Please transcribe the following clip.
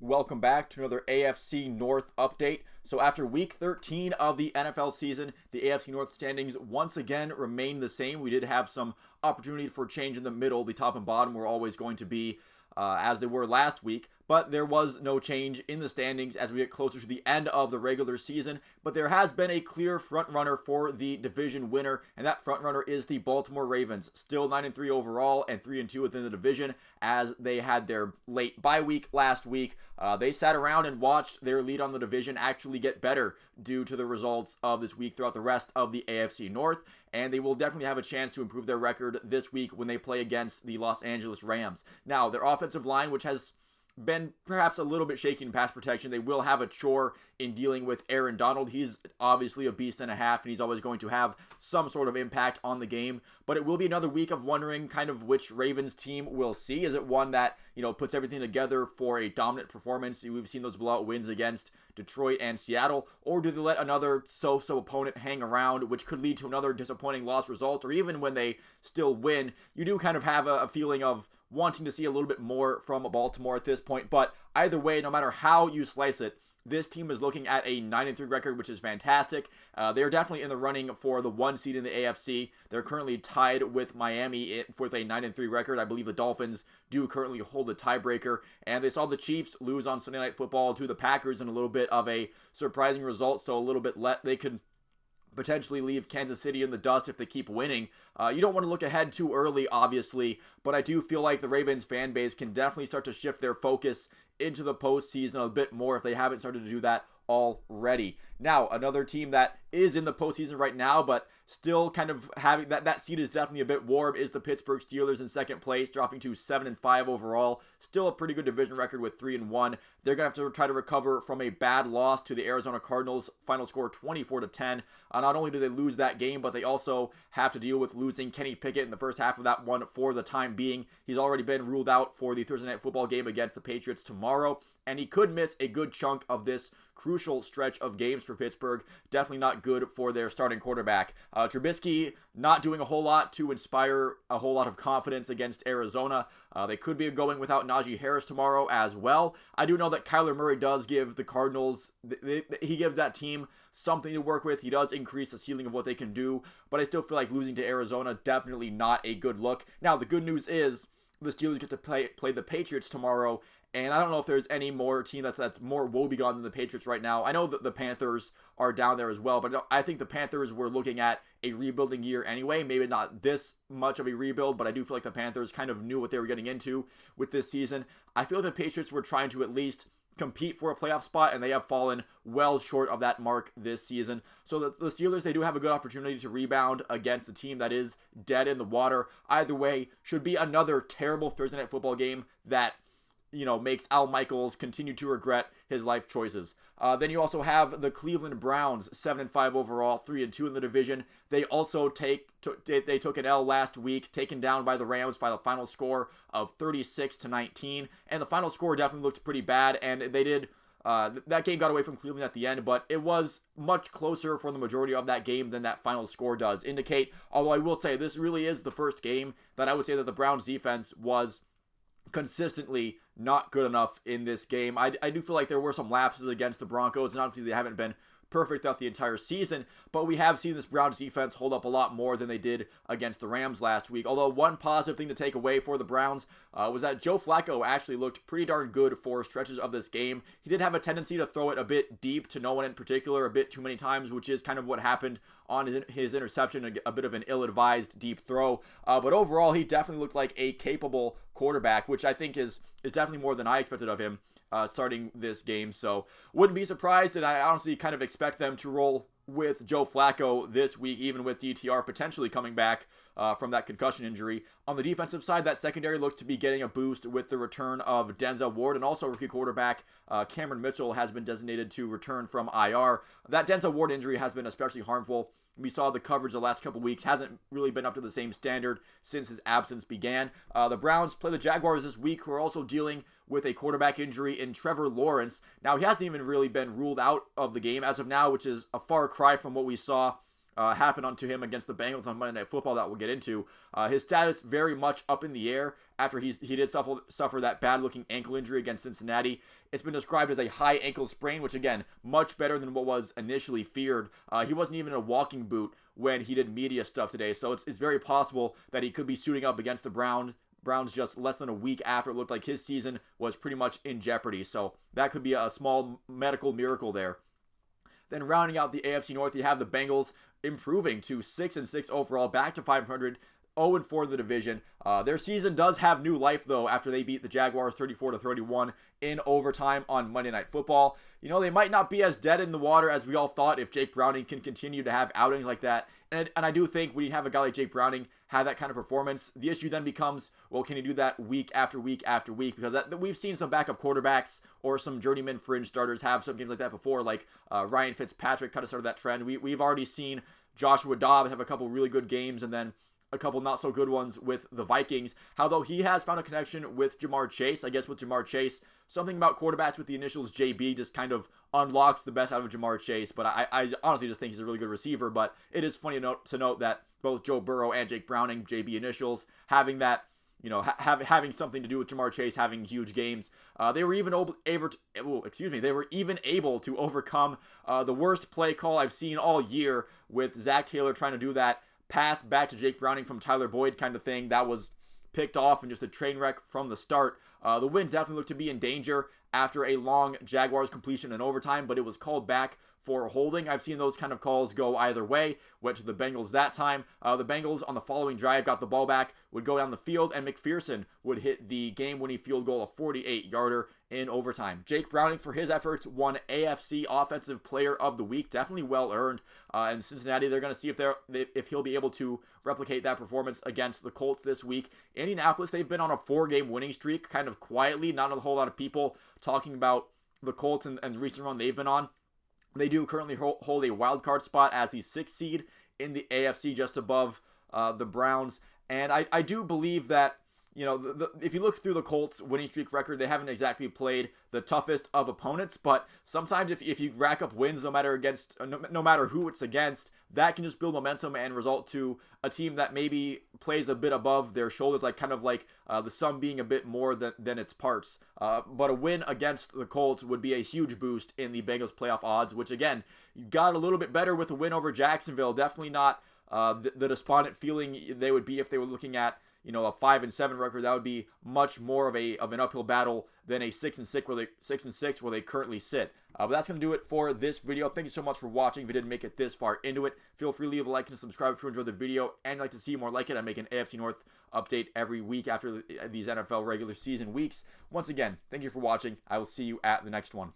Welcome back to another AFC North update. So after week 13 of the NFL season, the AFC North standings once again remain the same. We did have some opportunity for change in the middle. The top and bottom were always going to be as they were last week, but there was no change in the standings as we get closer to the end of the regular season. But there has been a clear front runner for the division winner, and that front runner is the Baltimore Ravens, still 9-3 overall and 3-2 within the division as they had their late bye week last week. They sat around and watched their lead on the division actually get better due to the results of this week throughout the rest of the AFC North, and they will definitely have a chance to improve their record this week when they play against the Los Angeles Rams. Now, their offensive line, which has been perhaps a little bit shaky in pass protection, they will have a chore in dealing with Aaron Donald. He's obviously a beast and a half, and he's always going to have some sort of impact on the game. But it will be another week of wondering kind of which Ravens team we'll see. Is it one that, puts everything together for a dominant performance? We've seen those blowout wins against Detroit and Seattle. Or do they let another so-so opponent hang around, which could lead to another disappointing loss result? Or even when they still win, you do kind of have a feeling of wanting to see a little bit more from Baltimore at this point. But either way, no matter how you slice it, this team is looking at a 9-3 record, which is fantastic. They're definitely in the running for the 1 seed in the AFC. They're currently tied with Miami with a 9-3 record. I believe the Dolphins do currently hold the tiebreaker. And they saw the Chiefs lose on Sunday Night Football to the Packers in a little bit of a surprising result. So a little bit they could potentially leave Kansas City in the dust if they keep winning. You don't want to look ahead too early, obviously, but I do feel like the Ravens fan base can definitely start to shift their focus into the postseason a bit more if they haven't started to do that already. Now, another team that is in the postseason right now, but still kind of having that seed is definitely a bit warm, is the Pittsburgh Steelers in second place, dropping to 7-5 overall. Still a pretty good division record with 3-1. They're going to have to try to recover from a bad loss to the Arizona Cardinals, final score 24-10. Not only do they lose that game, but they also have to deal with losing Kenny Pickett in the first half of that one for the time being. He's already been ruled out for the Thursday Night Football game against the Patriots tomorrow, and he could miss a good chunk of this crucial stretch of games for Pittsburgh. Definitely not good for their starting quarterback. Trubisky not doing a whole lot to inspire a whole lot of confidence against Arizona. They could be going without Najee Harris tomorrow as well. I do know that Kyler Murray does give the Cardinals, he gives that team something to work with. He does increase the ceiling of what they can do, but I still feel like losing to Arizona, definitely not a good look. Now, the good news is the Steelers get to play the Patriots tomorrow, and I don't know if there's any more team that's more woebegone than the Patriots right now. I know that the Panthers are down there as well, but I think the Panthers were looking at a rebuilding year anyway. Maybe not this much of a rebuild, but I do feel like the Panthers kind of knew what they were getting into with this season. I feel like the Patriots were trying to at least compete for a playoff spot, and they have fallen well short of that mark this season. So the Steelers, they do have a good opportunity to rebound against a team that is dead in the water. Either way, should be another terrible Thursday Night Football game that makes Al Michaels continue to regret his life choices. Then you also have the Cleveland Browns, 7-5 overall, 3-2 in the division. They also they took an L last week, taken down by the Rams by the final score of 36-19. And the final score definitely looks pretty bad, and they did. That game got away from Cleveland at the end, but it was much closer for the majority of that game than that final score does indicate. Although I will say this really is the first game that I would say that the Browns defense was consistently not good enough in this game. I do feel like there were some lapses against the Broncos, and obviously they haven't been perfect throughout the entire season, but we have seen this Browns defense hold up a lot more than they did against the Rams last week. Although one positive thing to take away for the Browns was that Joe Flacco actually looked pretty darn good for stretches of this game. He did have a tendency to throw it a bit deep to no one in particular a bit too many times, which is kind of what happened on his interception, a bit of an ill-advised deep throw. But overall, he definitely looked like a capable quarterback, which I think is definitely more than I expected of him starting this game. So wouldn't be surprised, and I honestly kind of expect them to roll with Joe Flacco this week, even with DTR potentially coming back from that concussion injury. On the defensive side, that secondary looks to be getting a boost with the return of Denzel Ward, and also rookie quarterback Cameron Mitchell has been designated to return from IR. That Denzel Ward injury has been especially harmful. We saw the coverage the last couple weeks hasn't really been up to the same standard since his absence began. The Browns play the Jaguars this week, who are also dealing with a quarterback injury in Trevor Lawrence. Now, he hasn't even really been ruled out of the game as of now, which is a far cry from what we saw happened unto him against the Bengals on Monday Night Football that we'll get into. His status very much up in the air after he did suffer that bad-looking ankle injury against Cincinnati. It's been described as a high ankle sprain, which, again, much better than what was initially feared. He wasn't even in a walking boot when he did media stuff today, so it's very possible that he could be suiting up against the Browns just less than a week after it looked like his season was pretty much in jeopardy. So that could be a small medical miracle there. Then rounding out the AFC North, you have the Bengals improving to 6-6 overall, back to 500, 0-4 in the division. Their season does have new life, though, after they beat the Jaguars 34-31 in overtime on Monday Night Football. You know, they might not be as dead in the water as we all thought if Jake Browning can continue to have outings like that. And I do think when you have a guy like Jake Browning have that kind of performance, the issue then becomes, well, can he do that week after week after week? Because we've seen some backup quarterbacks or some journeyman fringe starters have some games like that before, like Ryan Fitzpatrick kind of started that trend. We've already seen Joshua Dobbs have a couple really good games and then a couple not so good ones with the Vikings. Although he has found a connection with Jamar Chase. I guess with Jamar Chase, something about quarterbacks with the initials JB just kind of unlocks the best out of Jamar Chase. But I honestly just think he's a really good receiver. But it is funny to note that both Joe Burrow and Jake Browning, JB initials, having that, you know, having something to do with Jamar Chase having huge games. They were even able to overcome the worst play call I've seen all year with Zach Taylor trying to do that pass back to Jake Browning from Tyler Boyd kind of thing. That was picked off and just a train wreck from the start. The win definitely looked to be in danger after a long Jaguars completion in overtime, but it was called back for holding. I've seen those kind of calls go either way. Went to the Bengals that time. The Bengals on the following drive got the ball back, would go down the field, and McPherson would hit the game-winning field goal, a 48-yarder in overtime. Jake Browning, for his efforts, won AFC Offensive Player of the Week. Definitely well earned. And Cincinnati, they're going to see if he'll be able to replicate that performance against the Colts this week. Indianapolis, they've been on a 4-game winning streak, kind of quietly. Not a whole lot of people talking about the Colts and the recent run they've been on. They do currently hold a wild card spot as the 6th seed in the AFC, just above the Browns. And I do believe that, you know, if you look through the Colts' winning streak record, they haven't exactly played the toughest of opponents. But sometimes if you rack up wins, no matter who it's against, that can just build momentum and result to a team that maybe plays a bit above their shoulders, like the sum being a bit more than its parts. But a win against the Colts would be a huge boost in the Bengals playoff odds, which again, got a little bit better with a win over Jacksonville. Definitely not the despondent feeling they would be if they were looking at, you know, a 5-7 record. That would be much more of an uphill battle than a 6-6 where they currently sit. But that's going to do it for this video. Thank you so much for watching. If you didn't make it this far into it, feel free to leave a like and subscribe if you enjoyed the video and like to see more like it. I make an AFC North update every week after these NFL regular season weeks. Once again, thank you for watching. I will see you at the next one.